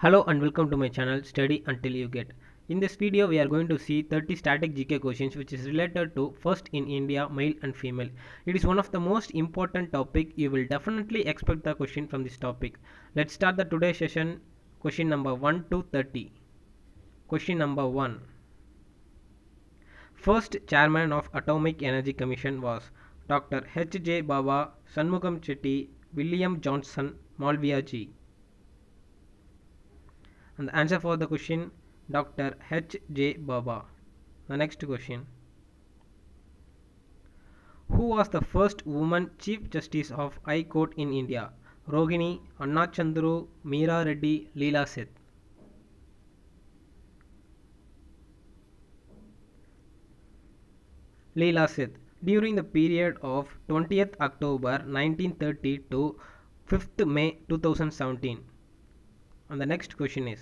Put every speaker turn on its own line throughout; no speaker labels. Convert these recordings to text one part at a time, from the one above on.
Hello and welcome to my channel Study Until You Get. In this video we are going to see 30 static GK questions which is related to first in India male and female. It is one of the most important topic. You will definitely expect the question from this topic. Let's start the today's session. Question number 1 to 30. Question number 1. First chairman of Atomic Energy Commission was Dr. H.J. Baba, Shanmugam Chetty, William Johnson, Malviya Ji. And the answer for the question Dr. H.J. Baba. The next question. Who was the first woman Chief Justice of High Court in India? Rohini, Anna Chandru, Meera Reddy, Leela Seth. Leela Seth. During the period of 20th October 1930 to 5th May 2017. And the next question is,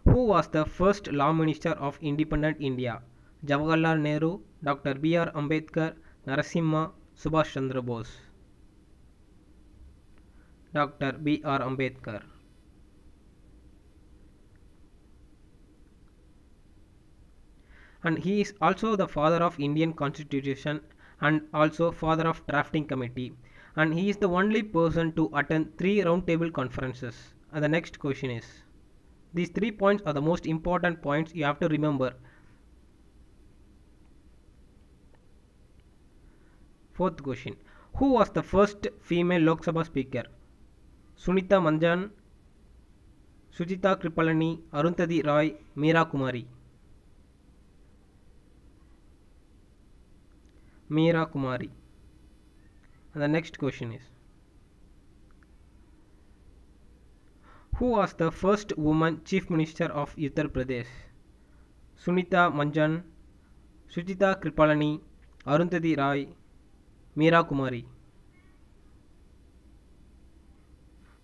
who was the first Law Minister of Independent India? Jawaharlal Nehru, Dr. B.R. Ambedkar, Narasimha, Subhash Chandra Bose. Dr. B.R. Ambedkar. And he is also the father of Indian Constitution and also father of drafting committee, and he is the only person to attend 3 roundtable conferences. And the next question is, these 3 points are the most important points you have to remember. Fourth question, who was the first female Lok Sabha speaker? Sunita Manjan, Sujita Kripalani, Arundhati Roy, Meera Kumari. Meera Kumari. And the next question is, who was the first woman Chief Minister of Uttar Pradesh? Sunita Manjan, Sujita Kripalani, Arundhati Roy, Meera Kumari.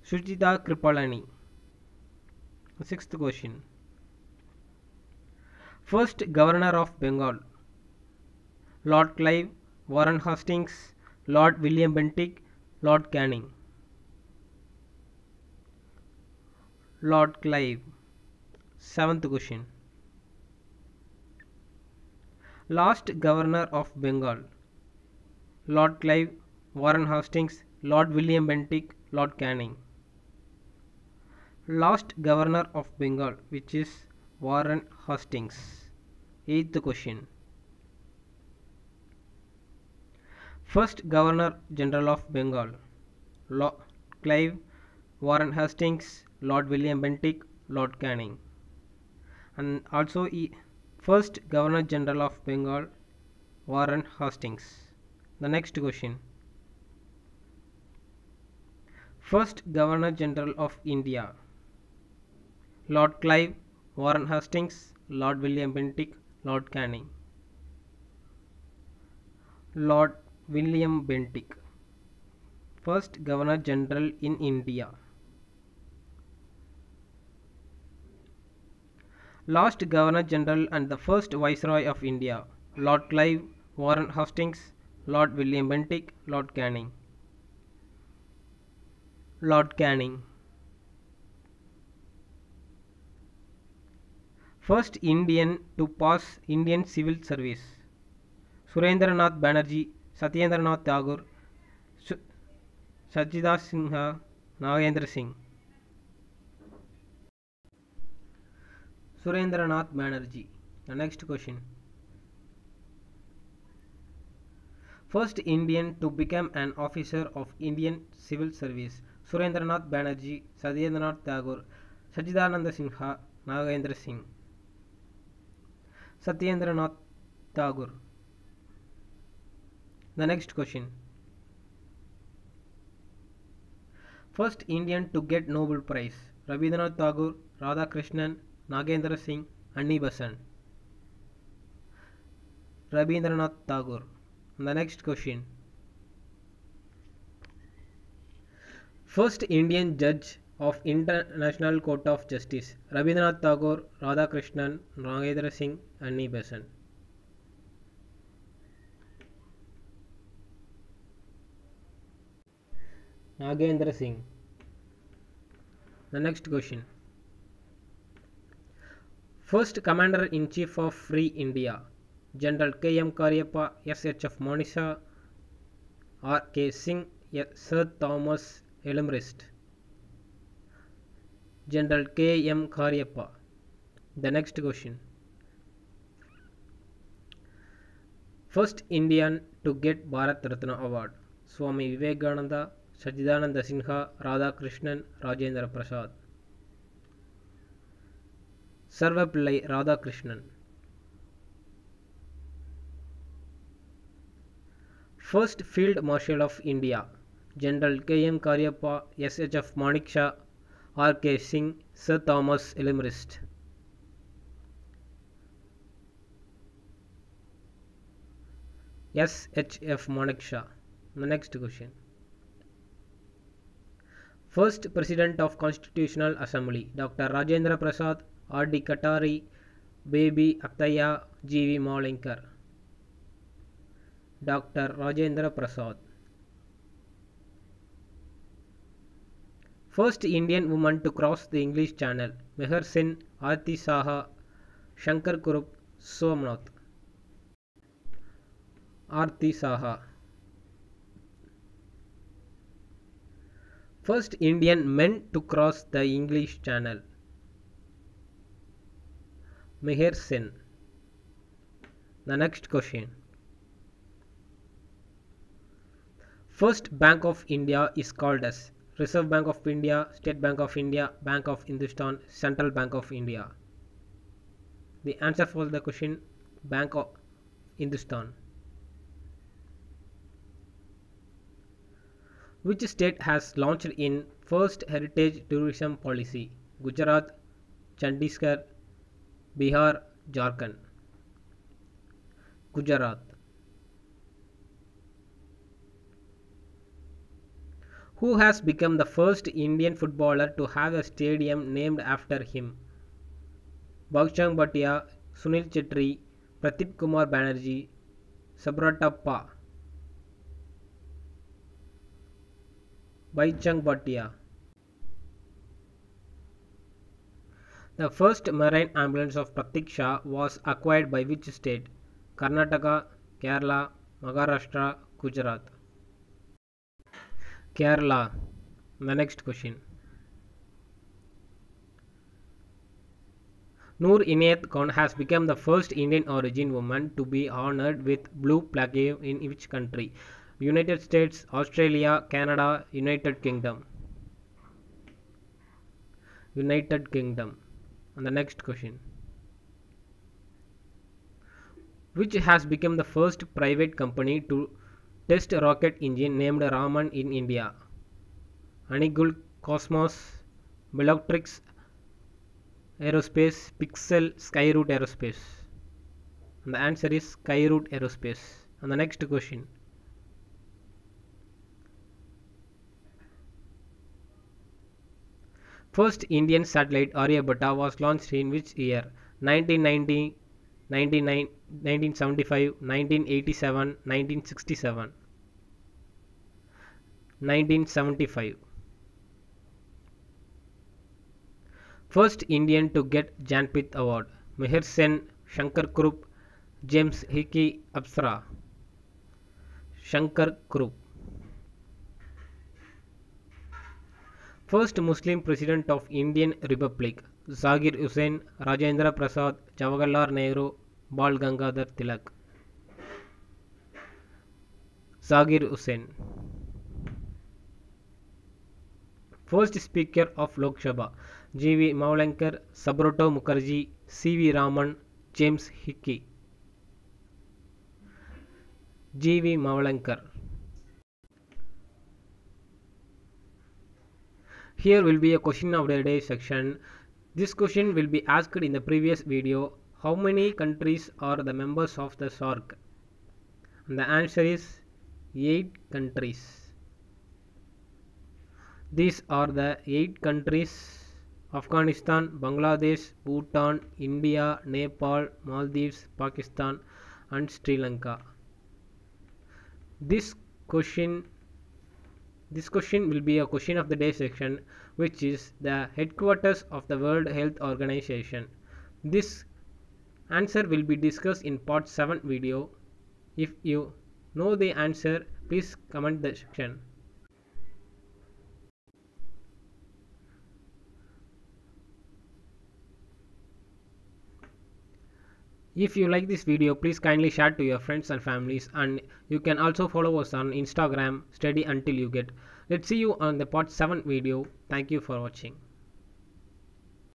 Sujita Kripalani. Sixth question, first Governor of Bengal? Lord Clive, Warren Hastings, Lord William Bentinck, Lord Canning. Lord Clive. Seventh question, last Governor of Bengal? Lord Clive, Warren Hastings, Lord William Bentinck, Lord Canning. Last Governor of Bengal, which is Warren Hastings. Eighth question, first Governor General of Bengal? Lord Clive, Warren Hastings, Lord William Bentinck, Lord Canning. And also first Governor General of Bengal, Warren Hastings. The next question, first Governor General of India? Lord Clive, Warren Hastings, Lord William Bentinck, Lord Canning. Lord William Bentinck. First Governor General in India. Last Governor General and the first Viceroy of India? Lord Clive, Warren Hastings, Lord William Bentinck, Lord Canning. Lord Canning. First Indian to pass Indian Civil Service? Surendranath Banerjee, Satyendranath Tagore, Sajida Singha, Nagendra Singh. Surendranath Banerjee. The next question, first Indian to become an officer of Indian Civil Service? Surendranath Banerjee, Satyendranath Tagore, Sachidananda Sinha, Nagendra Singh. Satyendranath Tagore. The next question, first Indian to get Nobel Prize? Rabindranath Tagore, Radhakrishnan, Nagendra Singh, Annie Besant. Rabindranath Tagore. The next question, first Indian judge of International Court of Justice? Rabindranath Tagore, Radhakrishnan, Nagendra Singh, Annie Besant. Nagendra Singh. The next question. First Commander-in-Chief of Free India, General K.M. Cariappa, S.H.F. Manisha, R.K. Singh, Sir Thomas Elmhirst. General K.M. Cariappa. The next question. First Indian to get Bharat Ratna Award, Swami Vivekananda, Sachidananda Sinha, Radhakrishnan, Rajendra Prasad. Sarvapillai Radhakrishnan. First Field Marshal of India, General K.M. Cariappa, S.H.F. Manekshaw, R.K. Singh, Sir Thomas Elmhirst. S.H.F. Manekshaw. The next question. First President of Constitutional Assembly, Dr. Rajendra Prasad, R.D. Katari, Baby Aktaya, G.V. Mawlinkar. Dr. Rajendra Prasad. First Indian woman to cross the English Channel, Meher Sen, Aarti Saha, Shankar Kurup, Somnath. Aarti Saha. First Indian men to cross the English Channel, Meher Sen. The next question. First Bank of India is called as Reserve Bank of India, State Bank of India, Bank of Hindustan, Central Bank of India. The answer for the question, Bank of Hindustan. Which state has launched in first heritage tourism policy? Gujarat, Chandigarh, Bihar, Jharkhand. Gujarat. Who has become the first Indian footballer to have a stadium named after him? Bhagchang Bhatia, Sunil Chetri, Pradeep Kumar Banerjee, Sabratappa. Bhagchang Bhatia. The first marine ambulance of Pratiksha was acquired by which state? Karnataka, Kerala, Maharashtra, Gujarat. Kerala. The next question. Noor Inayat Khan has become the first Indian origin woman to be honored with Blue Plaque in which country? United States, Australia, Canada, United Kingdom. United Kingdom. And the next question. Which has become the first private company to test rocket engine named Raman in India? Anigul Cosmos, Belotrix Aerospace, Pixel, Skyroot Aerospace. And the answer is Skyroot Aerospace. And the next question. First Indian satellite Aryabhatta was launched in which year? 1990, 1975, 1987, 1967. 1975. First Indian to get Jnanpith Award, Meher Sen, Shankar Kurup, James Hickey, Apsara. Shankar Kurup. First Muslim President of Indian Republic, Zakir Hussain, Rajendra Prasad, Jawaharlal Nehru, Bal Gangadhar Tilak. Zakir Hussain. First Speaker of Lok Sabha, G.V. Mawlinkar, Subrata Mukherjee, C.V. Raman, James Hickey. G.V. Mawlinkar. Here will be a question of the day section. This question will be asked in the previous video. How many countries are the members of the SAARC? And the answer is 8 countries. These are the 8 countries: Afghanistan, Bangladesh, Bhutan, India, Nepal, Maldives, Pakistan and Sri Lanka. This question This question will be a question of the day section, which is the headquarters of the World Health Organization. This answer will be discussed in part 7 video. If you know the answer, please comment the section. If you like this video, please kindly share to your friends and families, and you can also follow us on Instagram, study until you get. Let's see you on the part 7 video. Thank you for watching.